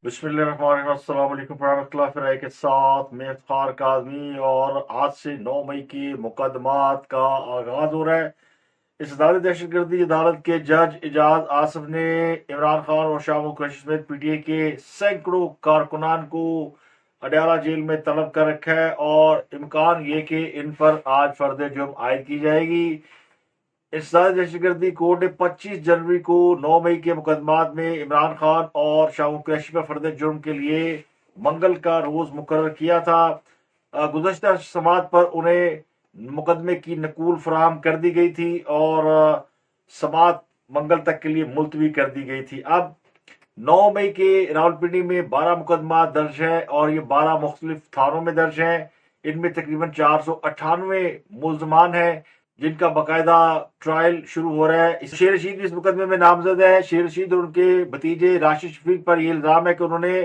बिस्मिल्लाहिर्रहमानिर्रहीम। अस्सलाम वालेकुम रहमतुल्लाहि फ़िराई के साथ मैं इफ्तिखार काज़मी, और आज से 9 मई के मुकदमात का आगाज़ हो रहा है। इस अदालत दहशतगर्दी अदालत के जज एजाज आसिफ ने इमरान खान और शाह कुरैशी समेत पीटीआई के सैकड़ों कारकुनान को अडयाला जेल में तलब कर रखा है, और इम्कान ये कि इन पर आज फर्द जुर्म आयद की जाएगी। इस साल दहशतगर्दी कोर्ट ने 25 जनवरी को 9 मई के मुकदमात में इमरान खान और शाह कुरैशी पर फर्द जुर्म के लिए मंगल का रोज मुकर्रर किया था। गुज़श्ता समात पर उन्हें मुकदमे की नकूल फराहम कर दी गई थी, और समात मंगल तक के लिए मुलतवी कर दी गई थी। अब 9 मई के रावलपिंडी में 12 मुकदमा दर्ज हैं, और ये 12 मुख्तलिफ थानों में दर्ज हैं। इनमें तकरीबन 498 मुल्जमान हैं जिनका बाकायदा ट्रायल शुरू हो रहा है। शेर रशीद भी इस मुकदमे में नामजद है। शेर रशीद और उनके भतीजे राशिद शफीक पर यह इल्जाम है कि उन्होंने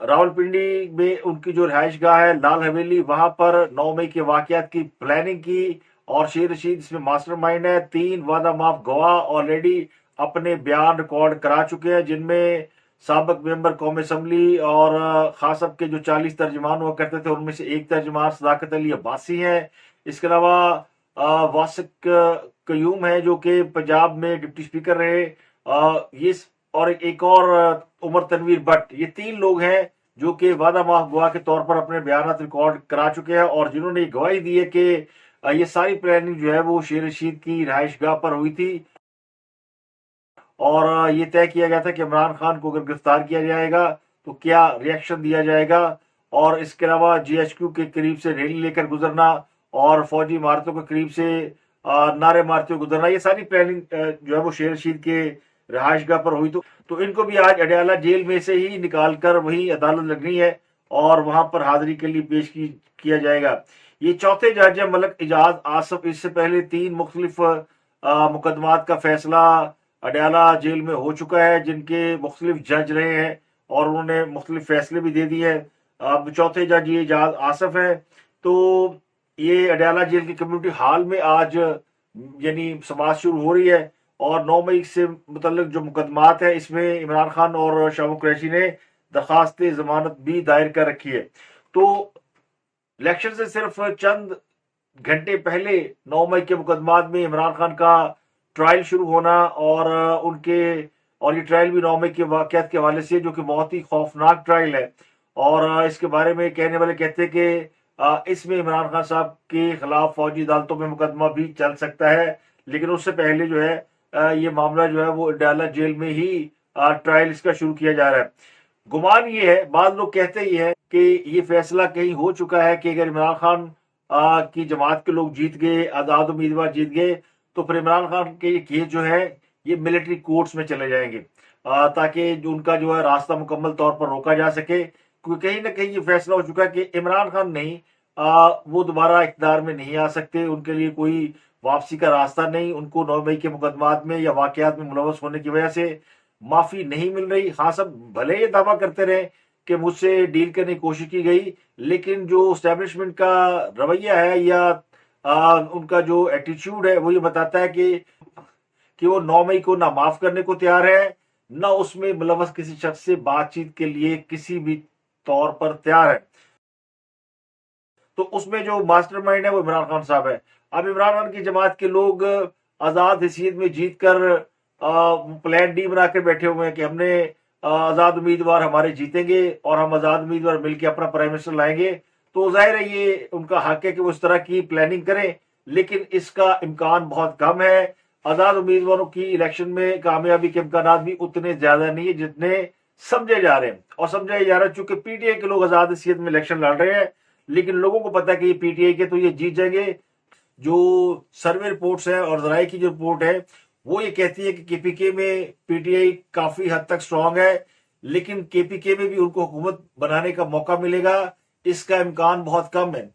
रावलपिंडी में उनकी जो रिहाइश गाह है लाल हवेली, वहां पर 9 मई के वाकयात की प्लानिंग की, और शेर रशीद इसमें मास्टरमाइंड है। 3 वादा माफ गवाह ऑलरेडी अपने बयान रिकॉर्ड करा चुके हैं, जिनमें साबिक मेंबर कौमी असम्बली और खासब के जो 40 तर्जमान हुआ करते थे उनमें से एक तर्जमान सदाकत अली अब्बासी हैं। इसके अलावा वासिक कयूम है जो कि पंजाब में डिप्टी स्पीकर रहे, ये और एक और उमर तनवीर भट्ट। ये 3 लोग हैं जो कि वादा माफ गवाह के तौर पर अपने बयान रिकॉर्ड करा चुके हैं, और जिन्होंने गवाही दी है कि ये सारी प्लानिंग जो है वो शेर रशीद की रिहाइश गाह पर हुई थी, और ये तय किया गया था कि इमरान खान को अगर गिरफ्तार किया जाएगा तो क्या रिएक्शन दिया जाएगा। और इसके अलावा जीएचक्यू के करीब से रैली लेकर गुजरना और फौजी इमारतों के करीब से नारे मारते हुए गुजरना, ये सारी प्लानिंग जो है वो शेर रशीद के रिहाइशगाह पर हुई। तो इनको भी आज अडयाला जेल में से ही निकाल कर वही अदालत लगनी है, और वहां पर हाजिरी के लिए पेश किया जाएगा। ये चौथे जज है मलक एजाज आसिफ। इससे पहले 3 मुख्तलिफ मुकदमात का फैसला अडयाला जेल में हो चुका है, जिनके मुख्तलिफ जज रहे हैं और उन्होंने मुख्तलिफ फैसले भी दे दिए हैं। अब चौथे जज ये एजाज आसिफ है। तो ये अडयाला जेल के कम्युनिटी हॉल में आज यानी समाज शुरू हो रही है, और 9 मई से मुतल्लिक जो मुकदमात है इसमें इमरान खान और शाह कुरैशी ने दरखास्त जमानत भी दायर कर रखी है। तो इलेक्शन से सिर्फ चंद घंटे पहले 9 मई के मुकदमात में इमरान खान का ट्रायल शुरू होना, और ये ट्रायल भी 9 मई के वाकयात के हवाले से जो कि बहुत ही खौफनाक ट्रायल है, और इसके बारे में कहने वाले कहते हैं कि इसमें इमरान खान साहब के खिलाफ फौजी अदालतों में मुकदमा भी चल सकता है, लेकिन उससे पहले जो है ये मामला जो है वो अडयाला जेल में ही ट्रायल इसका शुरू किया जा रहा है। गुमान ये है, बाद लोग कहते ही है कि ये फैसला कहीं हो चुका है कि अगर इमरान खान की जमात के लोग जीत गए, आजाद उम्मीदवार जीत गए, तो फिर इमरान खान के ये केस जो है ये मिलिट्री कोर्ट्स में चले जाएंगे, ताकि जो उनका जो है रास्ता मुकम्मल तौर पर रोका जा सके। क्योंकि कहीं ना कहीं ये फैसला हो चुका है कि इमरान खान नहीं, वो दोबारा इक़्तिदार में नहीं आ सकते, उनके लिए कोई वापसी का रास्ता नहीं। उनको 9 मई के मुकदमात में या वाकयात में मुलवस होने की वजह से माफी नहीं मिल रही। हाँ, सब भले ये दावा करते रहे कि मुझसे डील करने की कोशिश की गई, लेकिन जो स्टैब्लिशमेंट का रवैया है या उनका जो एटीट्यूड है वो ये बताता है कि वो 9 मई को ना माफ करने को तैयार है, ना उसमें मुलवस किसी शख्स से बातचीत के लिए किसी भी तौर पर तैयार है। तो उसमें जो मास्टरमाइंड है वो इमरान खान साहब है। अब इमरान खान की जमात के लोग आजाद हैसियत में जीत कर प्लान डी बनाकर बैठे हुए हैं कि हमने आजाद उम्मीदवार हमारे जीतेंगे और हम आजाद उम्मीदवार मिलकर अपना प्राइम मिनिस्टर लाएंगे। तो जाहिर है ये उनका हक है कि वो इस तरह की प्लानिंग करें, लेकिन इसका इम्कान बहुत कम है। आजाद उम्मीदवारों की इलेक्शन में कामयाबी के इम्कान भी उतने ज्यादा नहीं है जितने समझे जा रहे हैं, और समझा जा रहा है चूंकि पीटीआई के लोग आजाद हैसियत में इलेक्शन लड़ रहे हैं, लेकिन लोगों को पता है कि ये पीटीआई के तो ये जीत जाएंगे। जो सर्वे रिपोर्ट्स है और जराये की जो रिपोर्ट है वो ये कहती है कि केपीके में पीटीआई काफी हद तक स्ट्रांग है, लेकिन केपीके में भी उनको हुकूमत बनाने का मौका मिलेगा, इसका इम्कान बहुत कम है।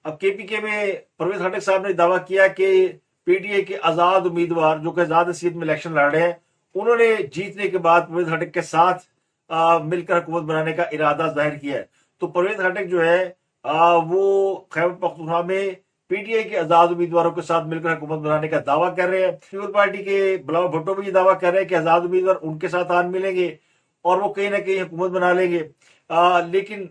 अब केपीके में परवेज खटक साहब ने दावा किया कि पीटीआई के आजाद उम्मीदवार जो कि आजाद हैसियत में इलेक्शन लड़ रहे हैं, उन्होंने जीतने के बाद परवेज खटक के साथ मिलकर हुकूमत बनाने का इरादा जाहिर किया है। तो परवेज खटक जो है वो खैबर पख्तूनख्वा में पीटीआई के आजाद उम्मीदवारों के साथ मिलकर हुकूमत बनाने का दावा कर रहे हैं। पीपल पार्टी के बिलावल भुट्टो भी ये दावा कर रहे हैं कि आजाद उम्मीदवार उनके साथ आज मिलेंगे, اور وہ کہیں نہ کہیں حکومت بنا لیں گے. لیکن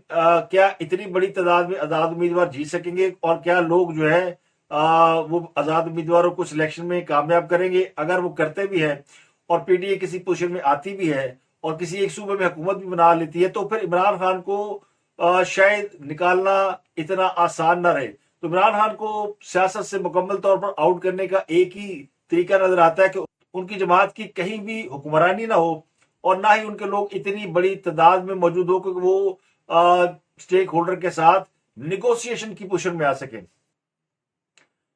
کیا اتنی بڑی تعداد میں آزاد امیدوار جیت سکیں گے؟ اور کیا لوگ جو ہے وہ آزاد امیدواروں کو سلیکشن میں کامیاب کریں گے؟ اگر وہ کرتے بھی ہیں اور پی ٹی اے کسی پوزیشن میں آتی بھی ہے اور کسی ایک صوبے میں حکومت بھی بنا لیتی ہے تو پھر عمران خان کو شاید نکالنا اتنا آسان نہ رہے. تو عمران خان کو سیاست سے مکمل طور پر آؤٹ کرنے کا ایک ہی طریقہ نظر آتا ہے کہ ان کی جماعت کی کہیں بھی حکمرانی نہ ہو اور نہ ہی ان کے لوگ اتنی بڑی تعداد میں موجود ہو کہ وہ اسٹیک ہولڈر کے ساتھ نیگوسیشن کی پوزیشن میں آ سکیں.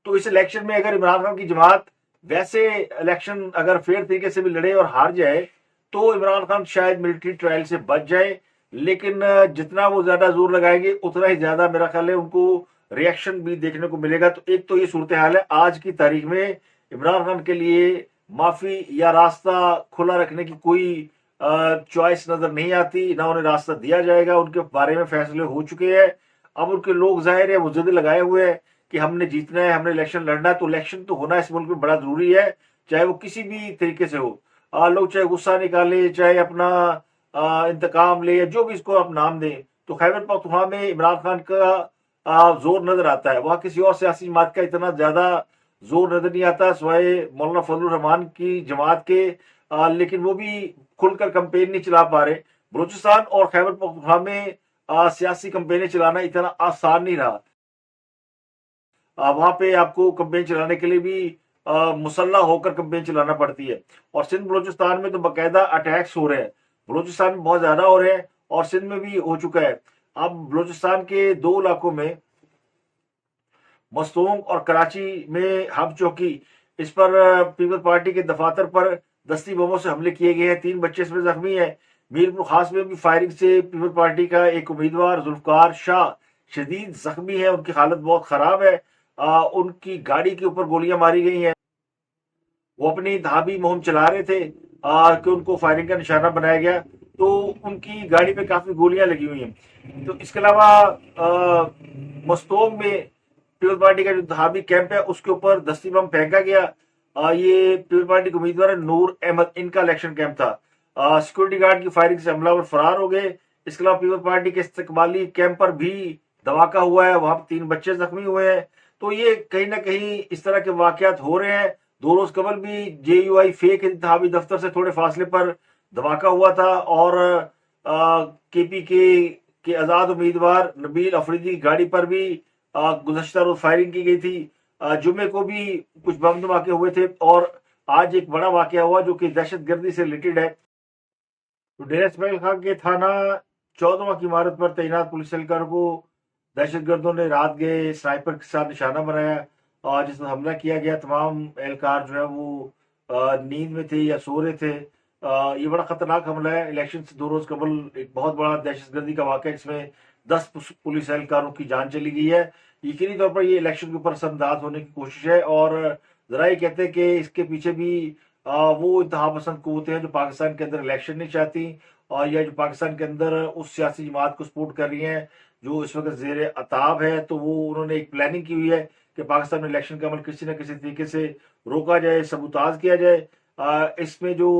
تو اس الیکشن میں اگر عمران خان کی جماعت ویسے الیکشن اگر فیئر طریقے سے بھی لڑے اور ہار جائے تو عمران خان شاید ملٹری ٹرائل سے بچ جائے. لیکن جتنا وہ زیادہ زور لگائیں گے اتنا ہی زیادہ میرا خیال ہے ان کو ریئیکشن بھی دیکھنے کو ملے گا. تو ایک تو یہ صورتحال ہے آج کی تاریخ میں عمران خان کے لیے معافی یا راستہ کھلا رکھنے کی کوئی چوائس نظر نہیں آتی، نہ انہیں راستہ دیا جائے گا. ان کے بارے میں فیصلے ہو چکے ہیں. اب ان کے لوگ ظاہر ہے وہ ضد لگائے ہوئے ہیں کہ ہم نے جیتنا ہے، ہم نے الیکشن لڑنا ہے. تو الیکشن تو ہونا اس ملک میں بڑا ضروری ہے، چاہے وہ کسی بھی طریقے سے ہو. لوگ چاہے غصہ نکالے، چاہے اپنا انتقام لے، یا جو بھی اس کو آپ نام دیں. تو خیبر پختونخوا میں عمران خان کا زور نظر آتا ہے، وہاں کسی اور سیاسی جماعت کا اتنا زیادہ زور نظر نہیں آتا سوائے مولانا فضل الرحمان کی جماعت کے. لیکن وہ بھی کھل کر کمپین نہیں چلا پا رہے. بلوچستان اور خیبر پختونخوا میں سیاسی کمپینیں چلانا اتنا آسان نہیں رہا. وہاں پہ آپ کو کمپین چلانے کے لیے بھی مسلح ہو کر کمپین چلانا پڑتی ہے. اور سندھ بلوچستان میں تو باقاعدہ اٹیکس ہو رہے ہیں، بلوچستان میں بہت زیادہ ہو رہے ہیں اور سندھ میں بھی ہو چکا ہے. اب بلوچستان کے دو علاقوں میں مستونگ اور کراچی میں ہب چوکی، اس پر پیپلز پارٹی کے دفاتر پر دستی بموں سے حملے کیے گئے ہیں. 3 بچے اس میں زخمی ہیں. میرپور خاص میں بھی فائرنگ سے پیپلز پارٹی کا ایک امیدوار ذوالفقار شاہ شدید زخمی ہے، ان کی حالت بہت خراب ہے. ان کی گاڑی کے اوپر گولیاں ماری گئی ہیں. وہ اپنی دھابی مہم چلا رہے تھے کہ ان کو فائرنگ کا نشانہ بنایا گیا، تو ان کی گاڑی پہ کافی گولیاں لگی ہوئی ہیں. تو اس کے علاوہ مستونگ میں پیپلز پارٹی کا جو دھابی کیمپ ہے اس کے اوپر دستی بم پھینکا گیا. یہ پیپلز پارٹی کے امیدوار نور احمد، ان کا الیکشن کیمپ تھا. سیکورٹی گارڈ کی فائرنگ سے حملہ فرار ہو گئے. اس کے علاوہ پیپلز پارٹی کے استقبالی کیمپ پر بھی دھماکہ ہوا ہے، وہاں پہ 3 بچے زخمی ہوئے ہیں. تو یہ کہیں نہ کہیں اس طرح کے واقعات ہو رہے ہیں. 2 روز قبل بھی جے یو آئی فیک انتخابی دفتر سے تھوڑے فاصلے پر دھماکہ ہوا تھا اور کے پی کے آزاد امیدوار نبیل افریدی کی گاڑی پر بھی گزشتہ روز فائرنگ کی گئی تھی. جمعے کو بھی کچھ بم دھماکے ہوئے تھے اور آج ایک بڑا واقعہ ہوا جو کہ دہشت گردی سے ریلیٹڈ ہے. تو ڈیرہ اسماعیل خان کے تھانہ 14واں کی عمارت پر تعینات پولیس اہلکاروں کو دہشت گردوں نے رات گئے سنائپر کے ساتھ نشانہ بنایا اور جس میں حملہ کیا گیا. تمام اہلکار جو ہے وہ نیند میں تھے یا سو رہے تھے. یہ بڑا خطرناک حملہ ہے. الیکشن سے 2 روز قبل ایک بہت بڑا دہشت گردی کا واقعہ، اس میں 10 پولیس اہلکاروں کی جان چلی گئی ہے. یقینی طور پر یہ الیکشن کے اوپر اثر انداز ہونے کی کوشش ہے اور ذرا یہ کہتے ہیں کہ اس کے پیچھے بھی وہ انتہا پسند قوتیں ہیں جو پاکستان کے اندر الیکشن نہیں چاہتی اور یا جو پاکستان کے اندر اس سیاسی جماعت کو سپورٹ کر رہی ہیں جو اس وقت زیر عتاب ہے. تو وہ انہوں نے ایک پلاننگ کی ہوئی ہے کہ پاکستان میں الیکشن کا عمل کسی نہ کسی طریقے سے روکا جائے، سبوتاژ کیا جائے. اس میں جو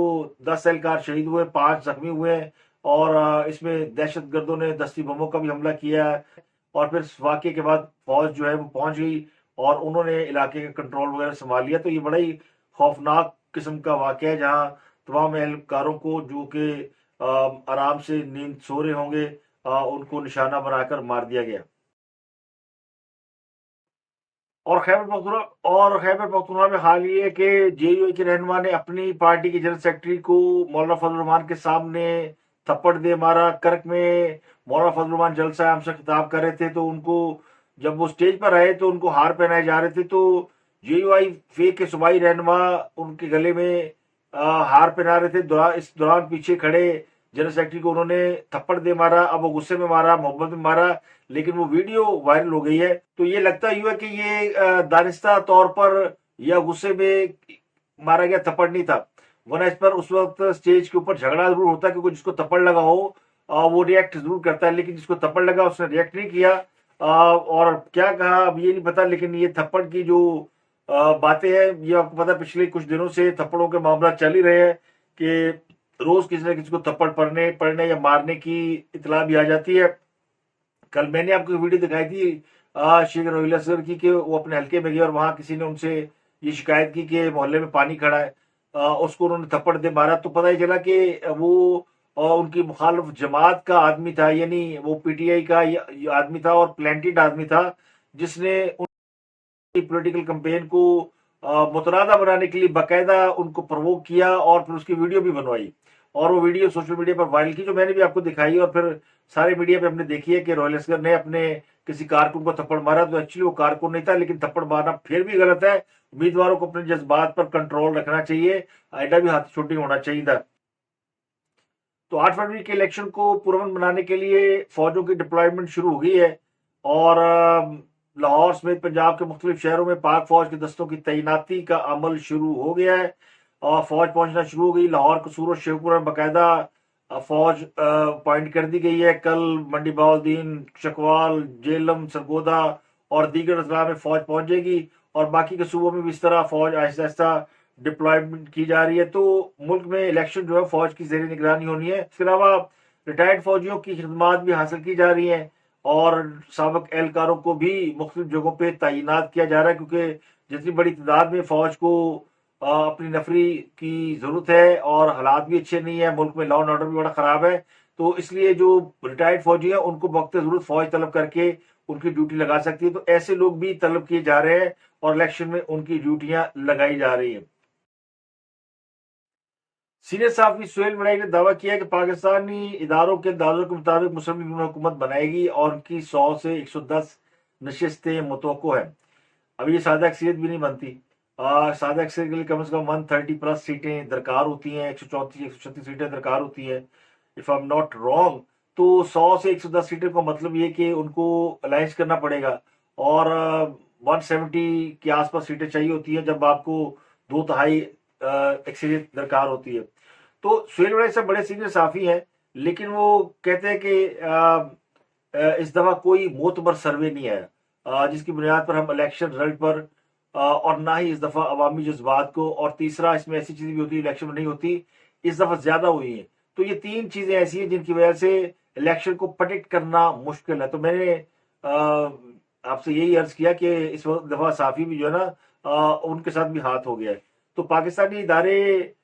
10 اہلکار شہید ہوئے، 5 زخمی ہوئے ہیں اور اس میں دہشت گردوں نے دستی بموں کا بھی حملہ کیا ہے. اور پھر اس واقعے کے بعد فوج جو ہے وہ پہنچ گئی اور انہوں نے علاقے کا کنٹرول وغیرہ سنبھال لیا. تو یہ بڑا ہی خوفناک قسم کا واقعہ ہے جہاں تمام اہلکاروں کو جو کہ آرام سے نیند سو رہے ہوں گے ان کو نشانہ بنا کر مار دیا گیا. اور خیبر پختونخوا میں حال یہ ہے کہ جے یو کے رہنما نے اپنی پارٹی کے جنرل سیکرٹری کو مولانا فضل الرحمان کے سامنے تھپڑ دے مارا. کرک میں مولانا فضل الرحمان جلسہ عام سے خطاب کر رہے تھے تو ان کو جب وہ اسٹیج پر آئے تو ان کو ہار پہنائے جا رہے تھے. تو جے یو آئی فیک کے صوبائی رہنما ان کے گلے میں ہار پہنا رہے تھے. اس دوران پیچھے کھڑے جنرل سیکرٹری کو انہوں نے تھپڑ دے مارا. اب وہ غصے میں مارا، محبت میں مارا، لیکن وہ ویڈیو وائرل ہو گئی ہے. تو یہ لگتا ہی ہوا کہ یہ دانستہ طور پر یا غصے میں مارا گیا تھپڑ نہیں تھا، ورنہ اس پر اس وقت اسٹیج کے اوپر جھگڑا ضرور ہوتا ہے کہ جس کو تھپڑ لگا ہو وہ ریئیکٹ ضرور کرتا ہے، لیکن جس کو تھپڑ لگا اس نے ریئیکٹ نہیں کیا. اور کیا کہا اب یہ نہیں پتا، لیکن یہ تھپڑ کی جو باتیں ہیں یہ آپ کو پتا پچھلے کچھ دنوں سے تھپڑوں کے معاملات چل ہی رہے ہیں کہ रोज किसी न किसी को थप्पड़ पड़ने या मारने की इतला भी आ जाती है। कल मैंने आपको एक वीडियो दिखाई थी शेख रोहिल असगर की, कि वो अपने हल्के में गए और वहां किसी ने उनसे ये शिकायत की कि मोहल्ले में पानी खड़ा है। उसको उन्होंने थप्पड़ दे मारा, तो पता ही चला कि वो उनकी मुखालिफ जमात का आदमी था, यानी वो पीटीआई का ये आदमी था और प्लांटेड आदमी था, जिसने पॉलिटिकल कैंपेन को मुतनादा बनाने के लिए बाकायदा उनको प्रवोक किया और फिर उसकी वीडियो भी बनवाई और वो वीडियो सोशल मीडिया पर वायरल की, जो मैंने भी आपको दिखाई और फिर सारे मीडिया पे हमने देखी है कि रॉयल असगर ने अपने किसी कारकुन को थप्पड़ मारा। तो एक्चुअली वो कारकुन नहीं था, लेकिन थप्पड़ मारना फिर भी गलत है। उम्मीदवारों को अपने जज्बात पर कंट्रोल रखना चाहिए, ऐडा भी हाथ छोटी होना चाहिए था। तो 8 फरवरी के इलेक्शन को पुरअमन बनाने के लिए फौजों की डिप्लॉयमेंट शुरू हो गई है और लाहौर समेत पंजाब के मुख्तलिफ शहरों में पाक फौज के दस्तों की तैनाती का अमल शुरू हो गया है और फौज पहुंचना शुरू हो गई। लाहौर, कसूर और शेखपुरा में बाकायदा फौज पॉइंट कर दी गई है। कल मंडी बहाउद्दीन, चकवाल, जेलम, सरगोदा और दीगर अजला में फौज पहुंचेगी और बाकी के सूबों में भी इस तरह फौज आहिस्ता आहिस्ता डिप्लॉयमेंट की जा रही है। तो मुल्क में इलेक्शन जो है फौज की जेर निगरानी होनी है। इसके अलावा रिटायर्ड फौजियों की खिदमात भी हासिल की जा रही हैं और साबिक एहलकारों को भी मुख्तलिफ जगहों पे तैनात किया जा रहा है, क्योंकि जितनी बड़ी तादाद में फौज को अपनी नफरी की जरूरत है और हालात भी अच्छे नहीं है, मुल्क में लॉ एंड ऑर्डर भी बड़ा खराब है। तो इसलिए जो रिटायर्ड फौजी हैं उनको वक्त जरूरत फौज तलब करके उनकी ड्यूटी लगा सकती है। तो ऐसे लोग भी तलब किए जा रहे हैं और इलेक्शन में उनकी ड्यूटियां लगाई जा रही है। सीनियर सहाफी सुहेल वड़ाई ने दावा किया कि पाकिस्तानी इदारों के अंदाजों के मुताबिक मुस्लिम लीग नून हुकूमत बनाएगी और उनकी 100 से 110 नशिस्तें मुतवक्को है। अब ये सादा अक्सरियत भी नहीं बनती। सादा अक्सरियत के लिए कम से कम 130+ सीटें दरकार होती हैं, 134 136 सीटें दरकार होती हैं, if I am not wrong. तो 100 से 110 सीटें का मतलब ये कि उनको अलायंस करना पड़ेगा और 170 के आसपास सीटें चाहिए होती हैं जब आपको 2/3 अक्सरियत दरकार होती है। तो सुहेल वड़ाई साहब बड़े सीनियर साफी हैं, लेकिन वो कहते हैं कि इस दफा कोई मोतबर सर्वे नहीं है जिसकी बुनियाद पर हम इलेक्शन रिजल्ट पर और ना ही इस दफा अवामी जज्बात को, और तीसरा इसमें ऐसी चीज भी होती है इलेक्शन में नहीं होती, इस दफा ज्यादा हुई है। तो ये 3 चीजें ऐसी हैं जिनकी वजह से इलेक्शन को प्रेडिक्ट करना मुश्किल है। तो मैंने आपसे यही अर्ज किया कि इस दफा साफी भी जो है ना उनके साथ भी हाथ हो गया है। तो पाकिस्तानी इदारे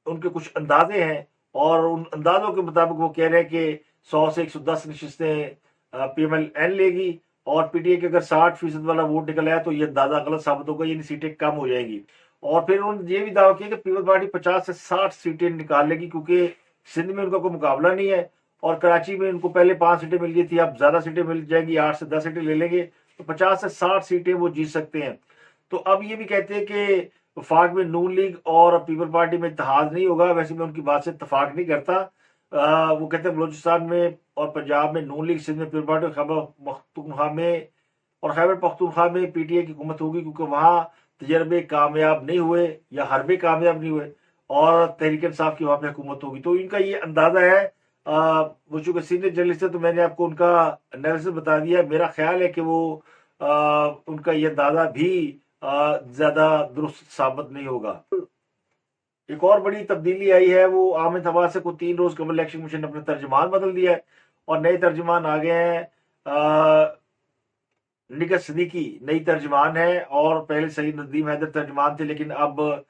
उनके कुछ अंदाजे हैं और उन अंदाजों के मुताबिक वो कह रहे हैं कि 100 से 110 नशिस्तें पीएमएल लेगी और पीटीए के अगर 60% वाला वोट निकल आया तो ये अंदाजा गलत साबित होगा, यानी सीटें कम हो जाएंगी। और फिर उन्होंने ये भी दावा किया कि पीपल्स पार्टी 50 से 60 सीटें निकाल लेगी, क्योंकि सिंध में उनका कोई मुकाबला नहीं है और कराची में उनको पहले 5 सीटें मिल गई थी, अब ज्यादा सीटें मिल जाएंगी, 8 से 10 सीटें ले लेंगे तो 50 से 60 सीटें वो जीत सकते हैं। तो अब ये भी कहते हैं कि वफाक में नून लीग और पीपल पार्टी में इत्तेहाद नहीं होगा। वैसे मैं उनकी बात से इत्तेफाक नहीं करता। वो कहते हैं बलोचिस्तान में और पंजाब में नून लीग, सिंध में पीपल पार्टी, खैबर पख्तूनख्वा में पीटीए की हुकूमत होगी, क्योंकि वहां तजर्बे कामयाब नहीं हुए या हरबे कामयाब नहीं हुए और तहरीक इंसाफ की वहां पे हुकूमत होगी। तो इनका ये अंदाजा है। वो चूंकि सीनियर जर्नलिस्ट है तो मैंने आपको उनका एनालिसिस बता दिया। मेरा ख्याल है कि वो उनका ये अंदाजा भी ज्यादा दुरुस्त साबित नहीं होगा। एक और बड़ी तब्दीली आई है, वो आम इंतखाबात से कुछ 3 रोज कबल इलेक्शन कमीशन ने अपना तर्जमान बदल दिया है और नए तर्जमान आ गए हैं। निगत सिद्दीकी नई तर्जमान है और पहले सईद नदीम हैदर तर्जमान थे, लेकिन अब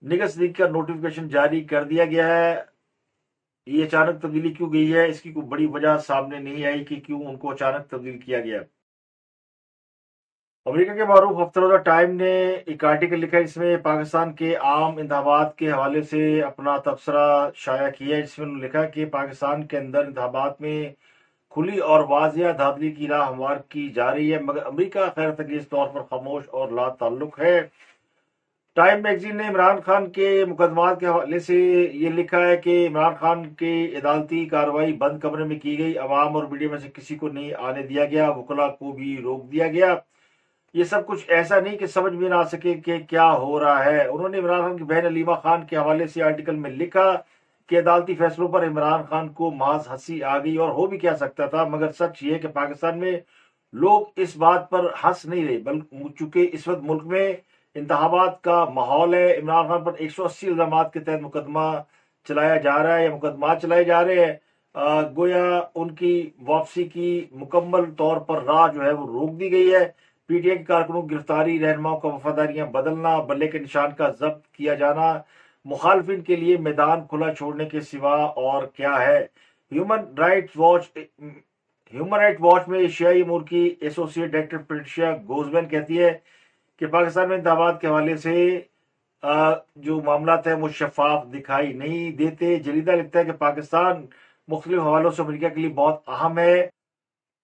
निगत सिद्दीकी का नोटिफिकेशन जारी कर दिया गया है। ये अचानक तब्दीली क्यों गई है, इसकी कोई बड़ी वजह सामने नहीं आई कि क्यों उनको अचानक तब्दील किया गया। अमेरिका के मारूफ हफ्ता टाइम ने एक आर्टिकल लिखा है जिसमें पाकिस्तान के आम इंतखाबात के हवाले से अपना तबसरा शाया किया है, जिसमें उन्होंने लिखा कि पाकिस्तान के अंदर इंतखाबात में खुली और वाजिया धांधली की राह हमवार की जा रही है, मगर अमेरिका खैर तंगेज तौर पर खामोश और ला ताल्लुक है। टाइम मैगजीन ने इमरान खान के मुकदमात के हवाले से ये लिखा है कि इमरान खान के अदालती कार्रवाई बंद कमरे में की गई, अवाम और मीडिया में से किसी को नहीं आने दिया गया, वकला को भी रोक दिया गया। ये सब कुछ ऐसा नहीं कि समझ में ना आ सके कि क्या हो रहा है। उन्होंने इमरान खान की बहन अलीमा खान के हवाले से आर्टिकल में लिखा कि अदालती फैसलों पर इमरान खान को माज हंसी आ गई और हो भी क्या सकता था, मगर सच ये है कि पाकिस्तान में लोग इस बात पर हंस नहीं रहे, बल्कि चूंकि इस वक्त मुल्क में इंतखाबात का माहौल है। इमरान खान पर 180 इल्जामात के तहत मुकदमा चलाया जा रहा है या मुकदमा चलाए जा रहे हैं। गोया उनकी वापसी की मुकम्मल तौर पर राह जो है वो रोक दी गई है। पीटीआई के कारकुनों की गिरफ्तारी, रहनुमाओं का वफादारियां बदलना, बल्ले के निशान का जब्त किया जाना मुखालफिन के लिए मैदान खुला छोड़ने के सिवा और क्या है। ह्यूमन राइट वॉच में एशियाई अमूर की एसोसिएट डायरेक्टर पेट्रिशिया गोजमैन कहती है कि पाकिस्तान में इंतखाबात के हवाले से जो मामला है वो शफाफ दिखाई नहीं देते। जरीदा लिखता है कि पाकिस्तान मुख्तलिफ हवालों से अमेरिका के लिए बहुत अहम है,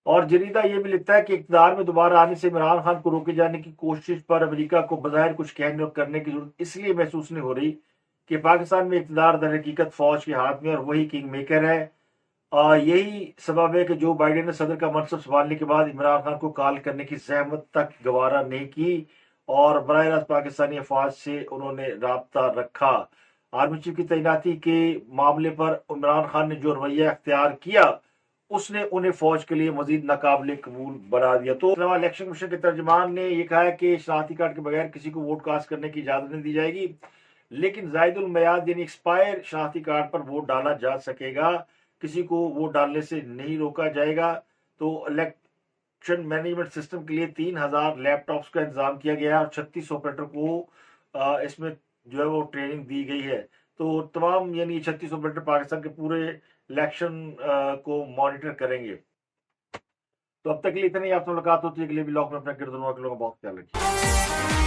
और जरीदा ये भी लिखता है कि इक़्तिदार में दोबारा आने से इमरान खान को रोके जाने की कोशिश पर अमेरिका को बज़ाहिर कुछ कहने और करने की जरूरत इसलिए महसूस नहीं हो रही कि पाकिस्तान में इक़्तिदार दर हकीकत फौज के हाथ में और वही किंग मेकर है। यही सबब है कि जो बाइडेन ने सदर का मनसब संभालने के बाद इमरान खान को कॉल करने की जहमत तक गवारा नहीं की और बराह रास्त पाकिस्तानी अफवाज से उन्होंने राब्ता रखा। आर्मी चीफ की तैनाती के मामले पर इमरान खान ने जो रवैया अख्तियार किया उसने उन्हें फौज के लिए मजीद नाकाबिले कबूल बना दिया। तो इलेक्शन कमीशन के तर्जमान ने यह कहा है कि शनाख्ती कार्ड के बगैर किसी को वोट कास्ट करने की इजाजत नहीं दी जाएगी, लेकिन जायदुल मयाद यानी एक्सपायर शनाख्ती कार्ड पर वोट डाला जा सकेगा, किसी को वोट डालने से नहीं रोका जाएगा। तो इलेक्शन मैनेजमेंट सिस्टम के लिए 3000 लैपटॉप्स का इंतजाम किया गया है और 36 ऑपरेटर को इसमें जो है वो ट्रेनिंग दी गई है। तो तमाम यानी 36 ऑपरेटर पाकिस्तान के पूरे इलेक्शन को मॉनिटर करेंगे। तो अब तक के लिए इतना ही। आपसे मुलाकात होती है अगले ब्लॉग में। अपना किरदार के लोगों का बहुत ख्याल रखिए।